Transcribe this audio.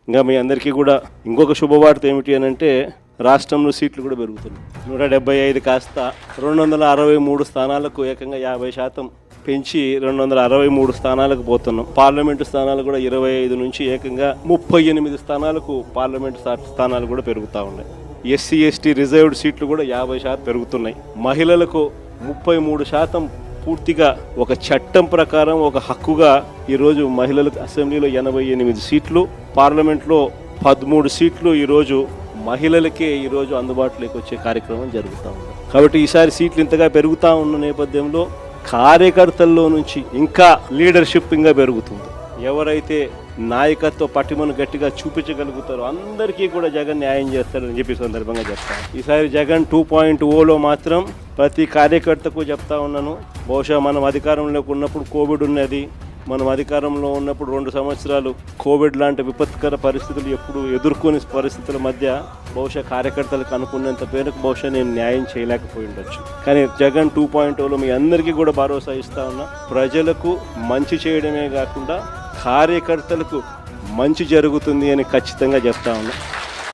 ఇంకా మీ అందరికీ కూడా ఇంకొక శుభవార్త ఏమిటి అని అంటే రాష్ట్రంలో సీట్లు కూడా పెరుగుతున్నాయి. 175 కాస్త 263 స్థానాలకు ఏకంగా 50% పెంచి 263 స్థానాలకు పోతున్నాం. పార్లమెంటు స్థానాలు కూడా 25 నుంచి ఏకంగా 38 స్థానాలకు పార్లమెంటు స్థానాలు కూడా పెరుగుతూ ఉన్నాయి. ఎస్సీ ఎస్టీ రిజర్వ్డ్ సీట్లు కూడా 50% పెరుగుతున్నాయి. మహిళలకు 33% పూర్తిగా ఒక చట్టం ప్రకారం ఒక హక్కుగా ఈరోజు మహిళలకు అసెంబ్లీలో 88 సీట్లు, పార్లమెంట్లో 13 సీట్లు ఈరోజు మహిళలకే ఈరోజు అందుబాటులోకి వచ్చే కార్యక్రమం జరుగుతూ ఉంది. కాబట్టి ఈసారి సీట్లు ఇంతగా పెరుగుతూ ఉన్న నేపథ్యంలో కార్యకర్తల్లో నుంచి ఇంకా లీడర్షిప్ ఇంకా పెరుగుతుంది. ఎవరైతే నాయకత్వ పటిమను గట్టిగా చూపించగలుగుతారో అందరికీ కూడా జగన్ న్యాయం చేస్తారని చెప్పి సందర్భంగా చెప్తాను. ఈసారి జగన్ 2.0లో మాత్రం ప్రతి కార్యకర్తకు చెప్తా ఉన్నాను. బహుశా మనం అధికారంలోకి ఉన్నప్పుడు కోవిడ్ ఉన్నది, మనం అధికారంలో ఉన్నప్పుడు 2 సంవత్సరాలు కోవిడ్ లాంటి విపత్కర పరిస్థితులు ఎప్పుడు ఎదుర్కొనే పరిస్థితుల మధ్య బహుశా కార్యకర్తలకు అనుకున్నంత పేరుకు బహుశా నేను న్యాయం చేయలేకపోయి ఉండొచ్చు. కానీ జగన్ 2.0లో మీ అందరికీ కూడా భరోసా ఇస్తా ఉన్నా. ప్రజలకు మంచి చేయడమే కాకుండా కార్యకర్తలకు మంచి జరుగుతుంది అని ఖచ్చితంగా చెప్తా ఉన్నా.